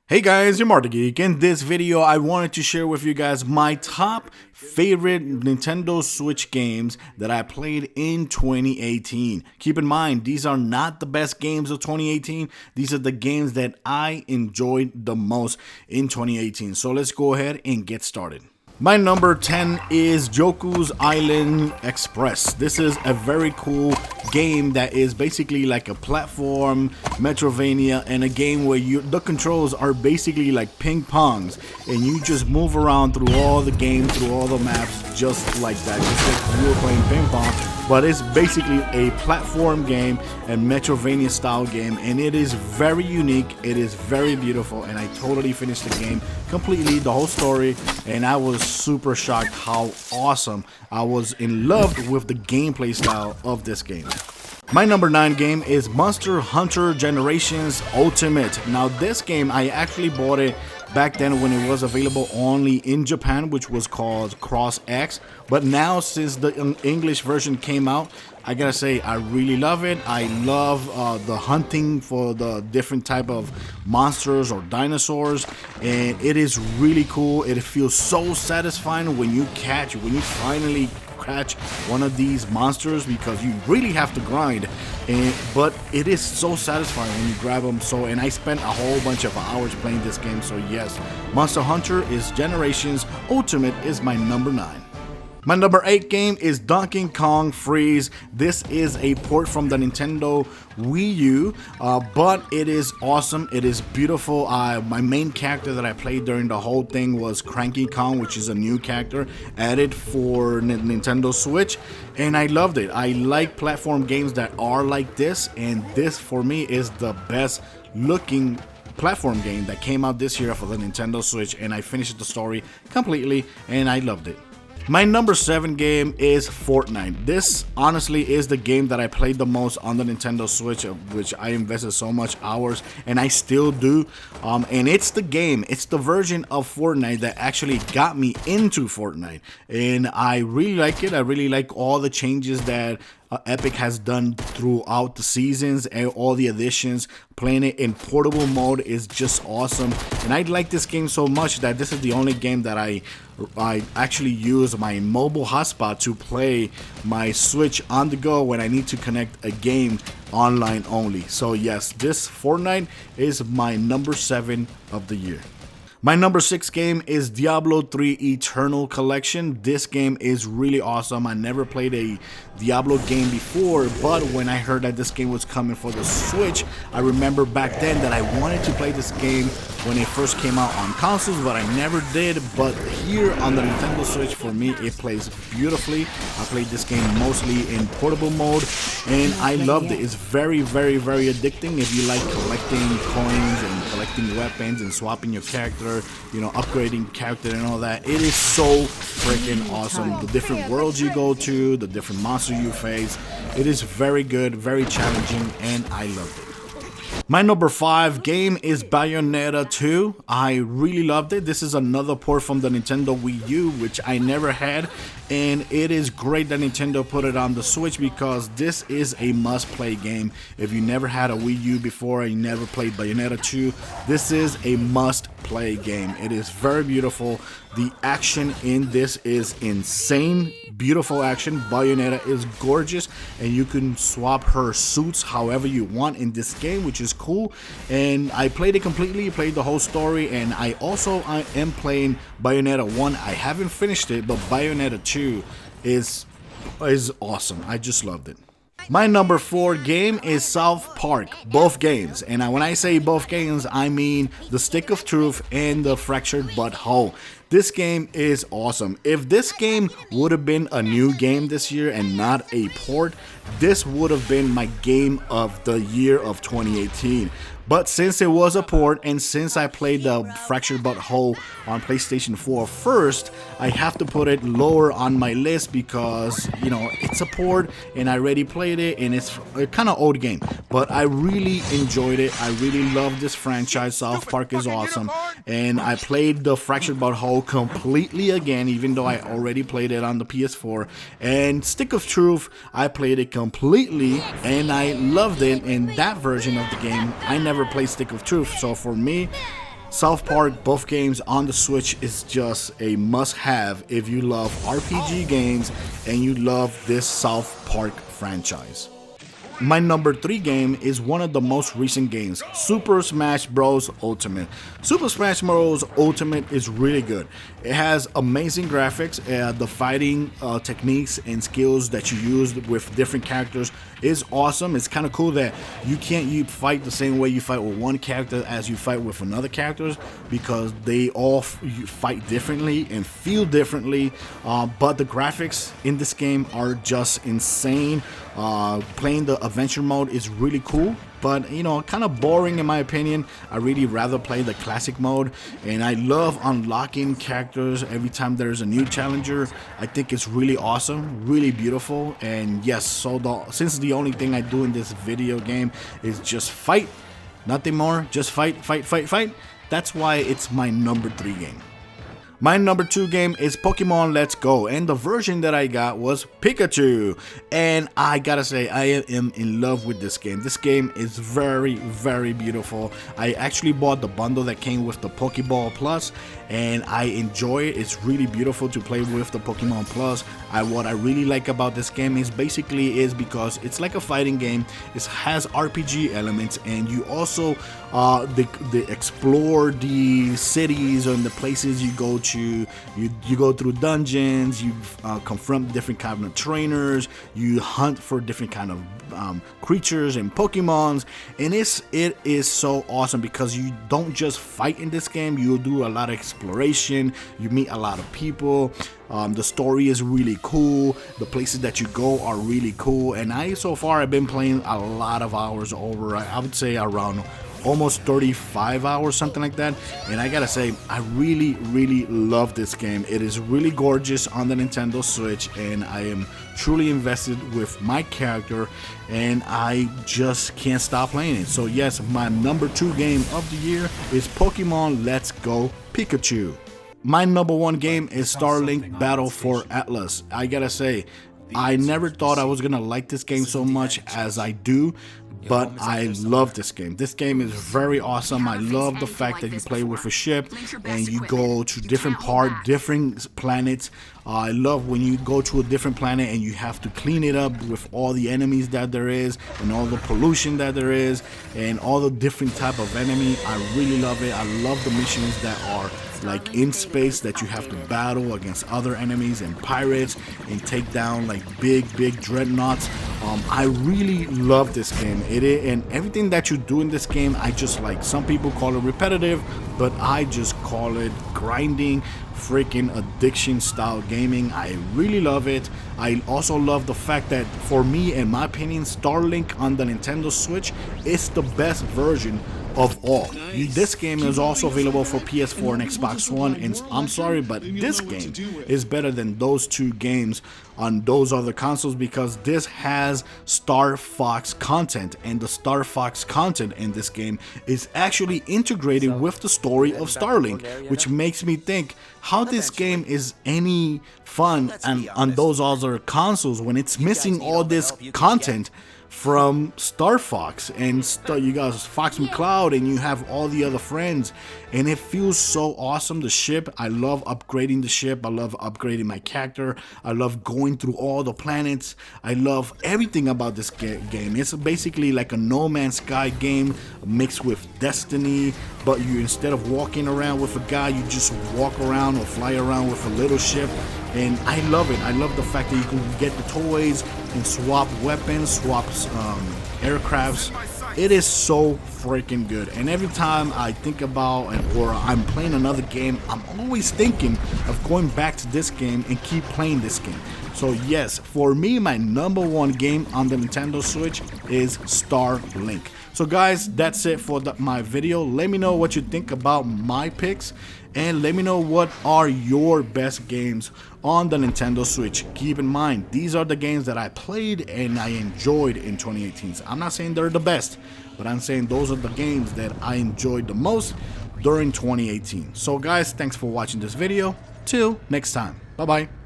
Hey guys, you're Marta Geek. In this video, I wanted to share with you guys my top favorite Nintendo Switch games that I played in 2018. Keep in mind, these are not the best games of 2018. These are the games that I enjoyed the most in 2018. So let's go ahead and get started. My number 10 is Yoku's Island Express. This is a very cool game that is basically like a platform, Metrovania, and a game where the controls are basically like ping pongs, and you just move around through all the game, through all the maps, just like that, just like you were playing ping pong. But it's basically a platform game and Metrovania style game, and it is very unique, it is very beautiful, and I totally finished the game completely, the whole story, and I was super shocked how awesome. I was in love with the gameplay style of this game. My number 9 game is Monster Hunter Generations Ultimate. Now this game, I actually bought it back then when it was available only in Japan, which was called Cross X. But now since the English version came out, I gotta say I really love it. I love the hunting for the different type of monsters or dinosaurs, and it is really cool. It feels so satisfying when you finally catch one of these monsters, because you really have to grind, but it is so satisfying when you grab them. And I spent a whole bunch of hours playing this game. So yes, Monster Hunter is Generations Ultimate is my number 9. My number 8 game is Donkey Kong Freeze. This is a port from the Nintendo Wii U, but it is awesome. It is beautiful. My main character that I played during the whole thing was Cranky Kong, which is a new character added for Nintendo Switch, and I loved it. I like platform games that are like this, and this for me is the best looking platform game that came out this year for the Nintendo Switch, and I finished the story completely, and I loved it. My number 7 game is Fortnite. This honestly is the game that I played the most on the Nintendo Switch, which I invested so much hours, and I still do. And it's the game, it's the version of Fortnite that actually got me into Fortnite, and I really like it. I really like all the changes that Epic has done throughout the seasons and all the additions. Playing it in portable mode is just awesome, and I like this game so much that this is the only game that I actually use my mobile hotspot to play my Switch on the go when I need to connect a game online only. So yes, this Fortnite is my number 7 of the year. My number 6 game is Diablo 3 Eternal Collection. This game is really awesome. I never played a Diablo game before, but when I heard that this game was coming for the Switch, I remember back then that I wanted to play this game when it first came out on consoles, but I never did. But here on the Nintendo Switch, for me, it plays beautifully. I played this game mostly in portable mode, and I loved it. It's very, very, very addicting if you like collecting coins and collecting weapons and swapping your character, you know, upgrading character and all that. It is so freaking awesome. The different worlds you go to, the different monsters you face, it is very good, very challenging, and I loved it. My number 5 game is Bayonetta 2. I really loved it. This is another port from the Nintendo Wii U, which I never had, and it is great that Nintendo put it on the Switch, because this is a must-play game. If you never had a Wii U before and you never played Bayonetta 2, this is a must-play game. It is very beautiful. The action in this is insane. Beautiful action. Bayonetta is gorgeous, and you can swap her suits however you want in this game, which is cool. And I played it completely, played the whole story, and I am playing Bayonetta 1. I haven't finished it, but Bayonetta 2 is awesome. I just loved it. My number 4 game is South Park, both games. And when I say both games, I mean the Stick of Truth and the Fractured But Whole. This game is awesome. If this game would have been a new game this year and not a port, this would have been my game of the year of 2018. But since it was a port, and since I played the Fractured But Whole on PlayStation 4 first, I have to put it lower on my list because, you know, it's a port and I already played it, and it's a kind of old game. But I really enjoyed it. I really love this franchise. South Park is awesome. And I played the Fractured But Whole completely again, even though I already played it on the PS4. And Stick of Truth, I played it completely and I loved it. In that version of the game, I never played Stick of Truth. So for me, South Park, both games on the Switch, is just a must-have if you love RPG games and you love this South Park franchise. My number 3 game is one of the most recent games, Super Smash Bros. Ultimate. Super Smash Bros. Ultimate is really good. It has amazing graphics, the fighting techniques and skills that you use with different characters is awesome. It's kind of cool that you can't fight the same way you fight with one character as you fight with another characters, because they all fight differently and feel differently, but the graphics in this game are just insane. Playing the adventure mode is really cool, but you know, kind of boring in my opinion. I really rather play the classic mode, and I love unlocking characters every time there's a new challenger. I think it's really awesome, really beautiful. And yes, so since the only thing I do in this video game is just fight, nothing more, just fight, that's why it's my number 3 game. My number 2 game is Pokemon Let's Go, and the version that I got was Pikachu, and I gotta say I am in love with this game. This game is very, very beautiful. I actually bought the bundle that came with the Pokeball Plus, and I enjoy it. It's really beautiful to play with the Pokemon Plus. What I really like about this game is because it's like a fighting game. It has RPG elements, and you also they explore the cities and the places you go to. You go through dungeons, you confront different kind of trainers, you hunt for different kind of creatures and Pokemons, and it is so awesome because you don't just fight in this game. You do a lot of exploration, you meet a lot of people. The story is really cool, the places that you go are really cool, and so far I've been playing a lot of hours, over I would say around almost 35 hours, something like that. And I gotta say, I really love this game. It is really gorgeous on the Nintendo Switch, and I am truly invested with my character, and I just can't stop playing it. So yes, my number 2 game of the year is Pokemon Let's Go Pikachu. My number 1 game is Starlink Battle for Atlas. I gotta say, I never thought I was gonna like this game so much as I do, but I love this game. This game is very awesome. I love the fact that you play with a ship and you go to different planets. I love when you go to a different planet and you have to clean it up with all the enemies that there is and all the pollution that there is and all the different type of enemy. I really love it. I love the missions that are like in space, that you have to battle against other enemies and pirates and take down like big dreadnoughts. I really love this game. And everything that you do in this game, I just like. Some people call it repetitive, but I just call it grinding, freaking addiction style gaming. I really love it. I also love the fact that, for me, in my opinion, Starlink on the Nintendo Switch is the best version of all. This game is also available for PS4 and Xbox One, and I'm sorry, but this game is better than those 2 games on those other consoles, because this has Star Fox content, and the Star Fox content in this game is actually integrated with the story of Starlink, which makes me think how this game is any fun on those other consoles when it's missing all this content from Star Fox. And you got Fox McCloud, and you have all the other friends, and it feels so awesome. The ship, I love upgrading the ship. I love upgrading my character. I love going through all the planets. I love everything about this game. It's basically like a No Man's Sky game mixed with Destiny, but you, instead of walking around with a guy, you just walk around or fly around with a little ship. And I love it. I love the fact that you can get the toys and swap weapons, swap aircrafts. It is so freaking good. And every time I think about or I'm playing another game, I'm always thinking of going back to this game and keep playing this game. So yes, for me, my number 1 game on the Nintendo Switch is Starlink. So guys, that's it for my video. Let me know what you think about my picks, and let me know what are your best games on the Nintendo Switch. Keep in mind, these are the games that I played and I enjoyed in 2018. I'm not saying they're the best, but I'm saying those are the games that I enjoyed the most during 2018. So guys, thanks for watching this video. Till next time. Bye bye.